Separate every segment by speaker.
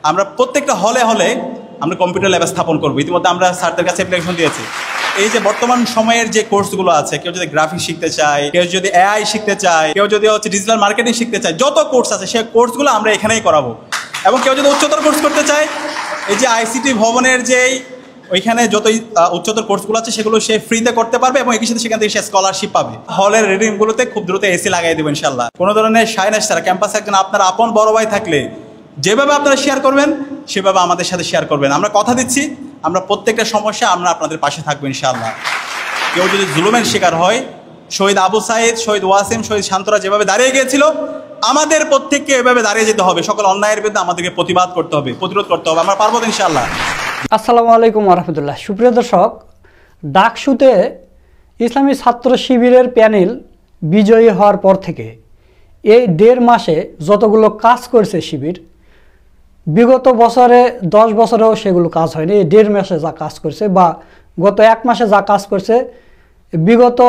Speaker 1: আমরা প্রত্যেকটা হলে হলে আমরা কম্পিউটার ল্যাব স্থাপন করবো। ইতিমধ্যে আমরা স্যারদের কাছে অ্যাপ্লিকেশন দিয়েছি। এই যে বর্তমান সময়ের যে কোর্সগুলো আছে, কেউ যদি গ্রাফিক্স শিখতে চায়, কেউ যদি এআই শিখতে চায়, কেউ যদি ডিজিটাল মার্কেটিং শিখতে চায়, যত কোর্স আছে সেই কোর্সগুলো আমরা এখানেই করাবো। এবং কেউ যদি উচ্চতর কোর্স করতে চায়, এই যে আইসিটি ভবনের যেই ওইখানে যতই উচ্চতর কোর্সগুলো আছে সেগুলো সে ফ্রিতে করতে পারবে এবং একই সাথে সেখান থেকে সে স্কলারশিপ পাবে। হলের রিডিংগুলোতে খুব দ্রুত এসি লাগাই দেবো ইনশাল্লাহ। কোনো ধরনের সাইনাস ছাড়া ক্যাম্পাসে একজন আপনার আপন বড় ভাই থাকলে যেভাবে আপনারা শেয়ার করবেন সেভাবে আমাদের সাথে শেয়ার করবেন। আমরা কথা দিচ্ছি, আমরা প্রত্যেকটা সমস্যা আমরা আপনাদের পাশে থাকবো ইনশাআল্লাহ। কেউ যদি জুলুমের শিকার হয়, শহীদ আবু সাইদ, শহীদ ওয়াসিম, শহীদ শান্তরা যেভাবে দাঁড়িয়ে গিয়েছিল, আমাদের প্রত্যেককে এভাবে দাঁড়িয়ে যেতে হবে। সকল অন্যায়ের বিরুদ্ধে আমাদেরকে প্রতিবাদ করতে হবে, প্রতিরোধ করতে হবে। আমরা পারবো ইনশাআল্লাহ।
Speaker 2: আসসালামু আলাইকুম ওয়া রাহমাতুল্লাহ। সুপ্রিয় দর্শক, ডাকসুতে ইসলামী ছাত্র শিবিরের প্যানেল বিজয়ী হওয়ার পর থেকে এই 1.5 মাসে যতগুলো কাজ করেছে শিবির, বিগত বছরে 10 বছরেও সেগুলো কাজ হয়নি। এই 1.5 মাসে যা কাজ করছে বা গত 1 মাসে যা কাজ করছে, বিগত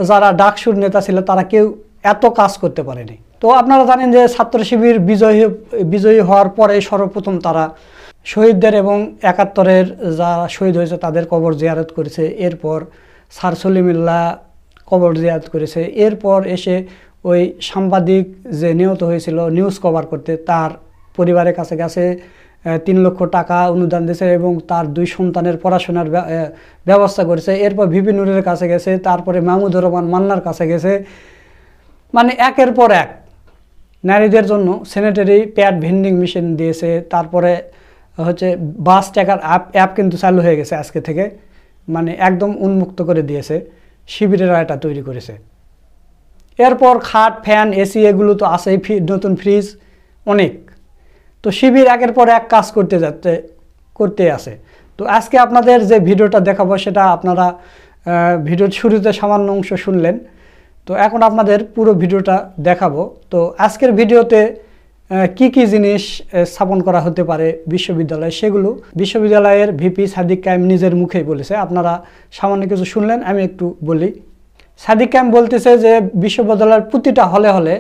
Speaker 2: যারা ডাকসুর নেতা ছিল তারা কেউ এত কাজ করতে পারেনি। তো আপনারা জানেন যে ছাত্র শিবির বিজয়ী হওয়ার পরে সর্বপ্রথম তারা শহীদদের এবং 71-এর যারা শহীদ হয়েছে তাদের কবর জিয়ারত করেছে। এরপর স্যার সলিমুল্লাহ কবর জিয়ারত করেছে। এরপর এসে ওই সাংবাদিক যে নিহত হয়েছিল নিউজ কভার করতে, তার পরিবারের কাছে গেছে, 3 লক্ষ টাকা অনুদান দিয়েছে এবং তার 2 সন্তানের পড়াশোনার ব্যবস্থা করেছে। এরপর ভিপি নুরের কাছে গেছে, তারপরে মাহমুদুর রহমান মান্নার কাছে গেছে। মানে একের পর এক নারীদের জন্য স্যানিটারি প্যাড ভেন্ডিং মেশিন দিয়েছে। তারপরে হচ্ছে বাস টাকার অ্যাপ কিন্তু চালু হয়ে গেছে আজকে থেকে, মানে একদম উন্মুক্ত করে দিয়েছে। শিবিরেরা এটা তৈরি করেছে। এরপর খাট, ফ্যান, এসি এগুলো তো আছেই, নতুন ফ্রিজ অনেক। তো শিবির একের পর এক কাজ করতে আছে। তো আজকে আপনাদের যে ভিডিওটা দেখাবো সেটা আপনারা ভিডিওর শুরুতে সামান্য অংশ শুনলেন। তো এখন আপনাদের পুরো ভিডিওটা দেখাবো। তো আজকের ভিডিওতে কি কি জিনিস স্থাপন করা হতে পারে বিশ্ববিদ্যালয়ে, সেগুলো বিশ্ববিদ্যালয়ের ভিপি সাদিক কায়েম নিজের মুখেই বলেছে। আপনারা সামান্য কিছু শুনলেন, আমি একটু বলি। সাদিক কায়েম বলতেছে যে বিশ্ববিদ্যালয়ের প্রতিটা হলে হলে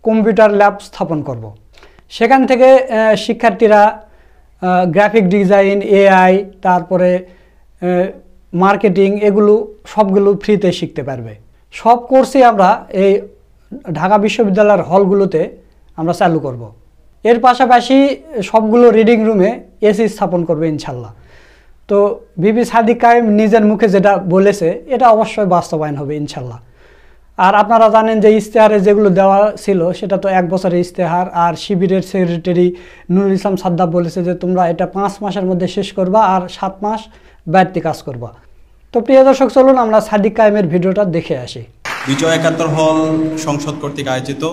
Speaker 2: কম্পিউটার ল্যাব স্থাপন করব। সেখান থেকে শিক্ষার্থীরা গ্রাফিক ডিজাইন, এআই, তারপরে মার্কেটিং এগুলো সবগুলো ফ্রিতে শিখতে পারবে। সব কোর্সই আমরা এই ঢাকা বিশ্ববিদ্যালয়ের হলগুলোতে আমরা চালু করব। এর পাশাপাশি সবগুলো রিডিং রুমে এসি স্থাপন করবে ইনশাল্লাহ। তো ভিপি সাদিক কায়েম নিজের মুখে যেটা বলেছে এটা অবশ্যই বাস্তবায়ন হবে ইনশাল্লাহ। আর আপনারা জানেন যে ইশতেহারে যেগুলো দেওয়া ছিল সেটা তো 1 বছরের ইশতেহার। আর শিবিরের সেক্রেটারি নুরুল ইসলাম সাদ্দাব বলেছে যে তোমরা এটা 5 মাসের মধ্যে শেষ করবা আর 7 মাস বাড়তি কাজ করবা। তো প্রিয় দর্শক, চলুন আমরা সাদিক কায়েমের ভিডিওটা দেখে আসি।
Speaker 1: বিজয় 71 হল সংসদ কর্তৃক আয়োজিত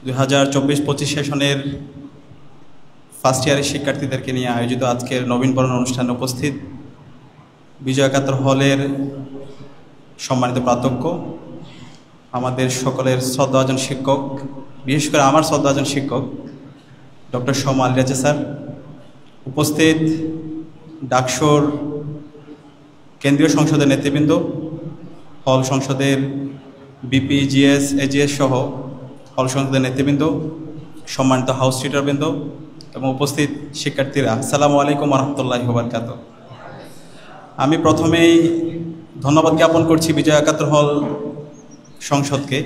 Speaker 1: 2024-25 সেশনের ফার্স্ট ইয়ারের শিক্ষার্থীদেরকে নিয়ে আয়োজিত আজকের নবীনবরণ অনুষ্ঠানে উপস্থিত বিজয় 71 হলের সম্মানিত প্রাধ্যক্ষ, আমাদের সকলের শ্রদ্ধাভাজন শিক্ষক, বিশেষ করে আমার শ্রদ্ধাভাজন শিক্ষক ডক্টর সোম আলী রাজা স্যার, উপস্থিত ডাকসুর কেন্দ্রীয় সংসদের নেতৃবৃন্দ, হল সংসদের বিপি, জিএস, এজিএস সহ হল সংসদের নেতৃবৃন্দ, সম্মানিত হাউস টিচারবৃন্দ এবং উপস্থিত শিক্ষার্থীরা, আসসালামু আলাইকুম ওয়া রাহমাতুল্লাহি ওয়া বারাকাতুহু। আমি প্রথমেই ধন্যবাদ জ্ঞাপন করছি বিজয় 71 হল সংসদকে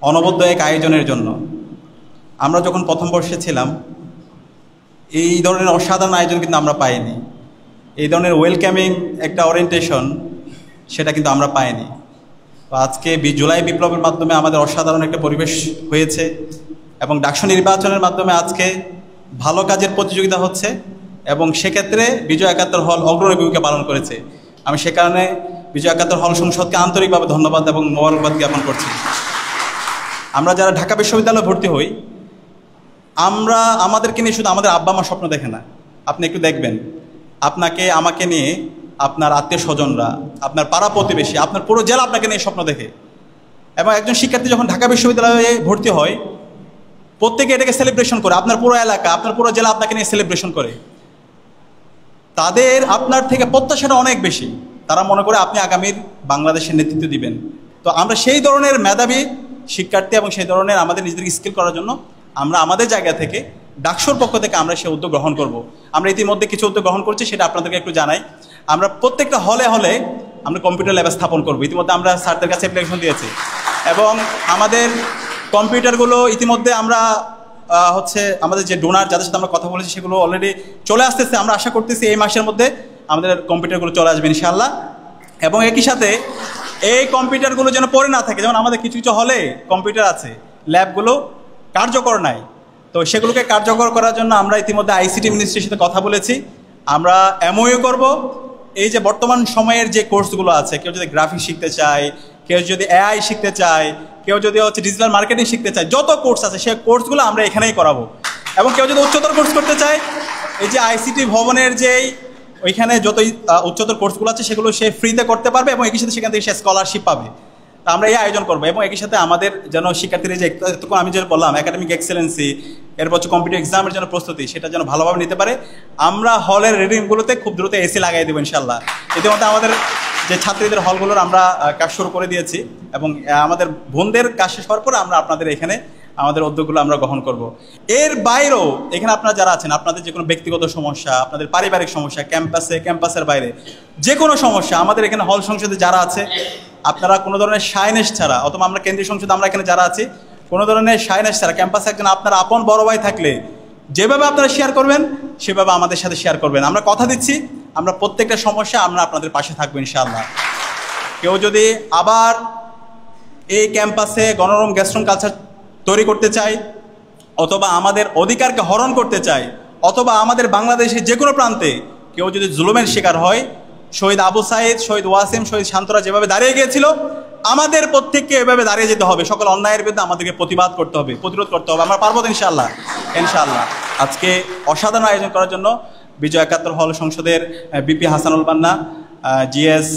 Speaker 1: অনবদ্য এক আয়োজনের জন্য। আমরা যখন প্রথম বর্ষে ছিলাম এই ধরনের অসাধারণ আয়োজন কিন্তু আমরা পাইনি। এই ধরনের ওয়েলকামিং একটা ওরিয়েন্টেশন সেটা কিন্তু আমরা পাইনি। তো আজকে জুলাই বিপ্লবের মাধ্যমে আমাদের অসাধারণ একটা পরিবেশ হয়েছে এবং ডাকসু নির্বাচনের মাধ্যমে আজকে ভালো কাজের প্রতিযোগিতা হচ্ছে এবং সেক্ষেত্রে বিজয় 71 হল অগ্রণী ভূমিকা পালন করেছে। আমি সে কারণে বিজয় 71 হল সংসদকে আন্তরিকভাবে ধন্যবাদ এবং মোবারকবাদ জ্ঞাপন করছি। আমরা যারা ঢাকা বিশ্ববিদ্যালয়ে ভর্তি হই, আমরা আমাদেরকে নিয়ে শুধু আমাদের আব্বা মা স্বপ্ন দেখে না। আপনি একটু দেখবেন, আপনাকে আমাকে নিয়ে আপনার আত্মীয় স্বজনরা, আপনার পাড়া প্রতিবেশী, আপনার পুরো জেলা আপনাকে নিয়ে স্বপ্ন দেখে। এবং একজন শিক্ষার্থী যখন ঢাকা বিশ্ববিদ্যালয়ে ভর্তি হয় প্রত্যেকে এটাকে সেলিব্রেশন করে, আপনার পুরো এলাকা, আপনার পুরো জেলা আপনাকে নিয়ে সেলিব্রেশন করে। তাদের আপনার থেকে প্রত্যাশাটা অনেক বেশি। তারা মনে করে আপনি আগামীর বাংলাদেশের নেতৃত্ব দিবেন। তো আমরা সেই ধরনের মেধাবী শিক্ষার্থী এবং সেই ধরনের আমাদের নিজেদের স্কিল করার জন্য আমরা আমাদের জায়গা থেকে ডাকসুর পক্ষ থেকে আমরা সেই উদ্যোগ গ্রহণ করব। আমরা ইতিমধ্যে কিছু উদ্যোগ গ্রহণ করছি, সেটা আপনাদেরকে একটু জানাই। আমরা প্রত্যেকটা হলে হলে আমরা কম্পিউটার ল্যাব স্থাপন করব। ইতিমধ্যে আমরা স্যারদের কাছে অ্যাপ্লিকেশন দিয়েছি এবং আমাদের কম্পিউটারগুলো ইতিমধ্যে আমরা আমাদের যে ডোনার যাদের সাথে আমরা কথা বলেছি সেগুলো অলরেডি চলে আসতেছে। আমরা আশা করতেছি এই মাসের মধ্যে আমাদের কম্পিউটারগুলো চলে আসবে ইনশাআল্লাহ। এবং একই সাথে এই কম্পিউটারগুলো যেন পড়ে না থাকে, যেমন আমাদের কিছু কিছু হলে কম্পিউটার আছে, ল্যাবগুলো কার্যকর নাই, তো সেগুলোকে কার্যকর করার জন্য আমরা ইতিমধ্যে আইসিটি মিনিস্ট্রির সাথে কথা বলেছি। আমরা এমওইউ করব। এই যে বর্তমান সময়ের যে কোর্সগুলো আছে, কেউ যদি গ্রাফিক্স শিখতে চায়, কেউ যদি এআই শিখতে চায়, কেউ যদি ডিজিটাল মার্কেটিং শিখতে চায়, যত কোর্স আছে সেই কোর্সগুলো আমরা এখানেই করাবো। এবং কেউ যদি উচ্চতর কোর্স করতে চায়, এই যে আইসিটি ভবনের যেই ওইখানে যতই উচ্চতর কোর্সগুলো আছে সেগুলো সে ফ্রিতে করতে পারবে এবং একই সাথে সেখান থেকে সে স্কলারশিপ পাবে। তা আমরা এই আয়োজন করবো এবং একই সাথে আমাদের যেন শিক্ষার্থীরা যে এতক্ষণ আমি যেটা বললাম একাডেমিক এক্সেলেন্সি, এরপর কম্পিটিটিভ এক্সামের জন্য প্রস্তুতি, সেটা যেন ভালোভাবে নিতে পারে। আমরা হলের রিডিংগুলোতে খুব দ্রুত এসি লাগাই দেবো ইনশাল্লাহ। ইতিমধ্যে আমাদের যে ছাত্রীদের হলগুলোর আমরা কাজ শুরু করে দিয়েছি এবং আমাদের বোনদের কাজ শেষ হওয়ার পর আমরা আপনাদের এখানে আমাদের উদ্যোগগুলো আমরা গ্রহণ করব। এর বাইরেও এখানে আপনারা যারা আছেন, আপনাদের যে কোনো ব্যক্তিগত সমস্যা, আপনাদের পারিবারিক সমস্যা, ক্যাম্পাসের বাইরে যে কোনো সমস্যা, আমাদের এখানে হল সংসদে যারা আছে, আপনারা কোনো ধরনের সাইনেস ছাড়া, অথবা আমরা কেন্দ্রীয় সংসদে আমরা এখানে যারা আছি, কোনো ধরনের সাইনেস ছাড়া ক্যাম্পাসে একজন আপনার আপন বড় ভাই থাকলে যেভাবে আপনারা শেয়ার করবেন সেভাবে আমাদের সাথে শেয়ার করবেন। আমরা কথা দিচ্ছি, আমরা প্রত্যেকটা সমস্যা আমরা আপনাদের পাশে থাকবো ইনশাআল্লাহ। কেউ যদি আবার এই ক্যাম্পাসে গণরম গ্যাস্ট্রুম কালচার তৈরি করতে চায়, অথবা আমাদের অধিকারকে হরণ করতে চায়, অথবা আমাদের বাংলাদেশের যে কোনো প্রান্তে কেউ যদি জুলুমের শিকার হয়, শহীদ আবু সাইদ, শহীদ ওয়াসিম, শহীদ শান্তরা যেভাবে দাঁড়িয়ে গিয়েছিল, আমাদের প্রত্যেককে এভাবে দাঁড়িয়ে যেতে হবে। সকল অন্যায়ের বিরুদ্ধে আমাদেরকে প্রতিবাদ করতে হবে, প্রতিরোধ করতে হবে। আমরা পারবো ইনশাআল্লাহ। ইনশাআল্লাহ আজকে অসাধারণ আয়োজন করার জন্য বিজয় ৭১ হল সংসদের বিপি হাসানুল বান্না, জিএস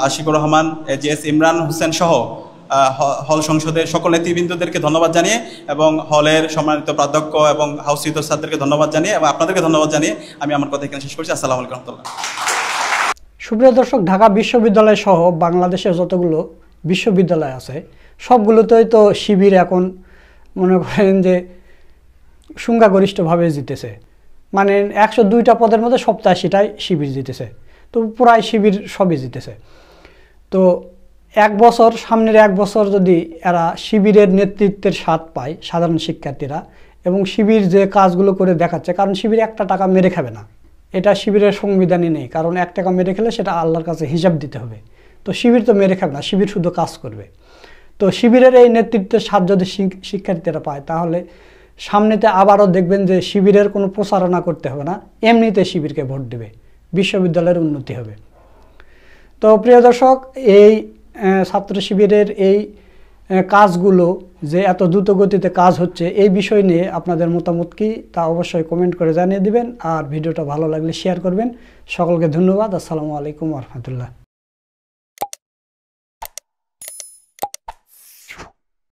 Speaker 1: আশিকুর রহমান, জিএস ইমরান হোসেন সহ হল সংসদের সকল নেতৃবৃন্দদেরকে ধন্যবাদ জানিয়ে এবং হলের সম্মানিত প্রাধ্যক্ষ এবং হাউস রিত স্যারদেরকে ধন্যবাদ জানিয়ে এবং আপনাদেরকে ধন্যবাদ জানিয়ে আমি আমার কথা এখানে শেষ করছি। আসসালামু আলাইকুম রহমতুল্লাহ।
Speaker 2: সুপ্রিয় দর্শক, ঢাকা বিশ্ববিদ্যালয় সহ বাংলাদেশের যতগুলো বিশ্ববিদ্যালয় আছে সবগুলোতেই তো শিবির এখন মনে করেন যে সংখ্যাগরিষ্ঠভাবে জিতেছে। মানে ১০২টা পদের মধ্যে ৮৭টাই শিবির জিতেছে। তো প্রায় শিবির সবই জিতেছে। তো সামনের এক বছর যদি এরা শিবিরের নেতৃত্বের স্বাদ পায় সাধারণ শিক্ষার্থীরা, এবং শিবির যে কাজগুলো করে দেখাচ্ছে, কারণ শিবির একটা টাকা মেরে খাবে না, এটা শিবিরের সংবিধানই নেই। কারণ ১ টাকা মেরে খেলে সেটা আল্লাহর কাছে হিসাব দিতে হবে। তো শিবির তো মেরে খাবে না, শিবির শুধু কাজ করবে। তো শিবিরের এই নেতৃত্বের স্বাদ যদি শিক্ষার্থীরা পায়, তাহলে সামনেতে আবারও দেখবেন যে শিবিরের কোনো প্রচারণা করতে হবে না, এমনিতে শিবিরকে ভোট দেবে, বিশ্ববিদ্যালয়ের উন্নতি হবে। তো প্রিয় দর্শক, এই ছাত্র শিবিরের এই কাজগুলো যে এত দ্রুত গতিতে কাজ হচ্ছে, এই বিষয় নিয়ে আপনাদের মতামত কি তা অবশ্যই কমেন্ট করে জানিয়ে দিবেন। আর ভিডিওটা ভালো লাগলে শেয়ার করবেন। সকলকে ধন্যবাদ। আসসালামু আলাইকুম ওয়া রাহমাতুল্লাহ।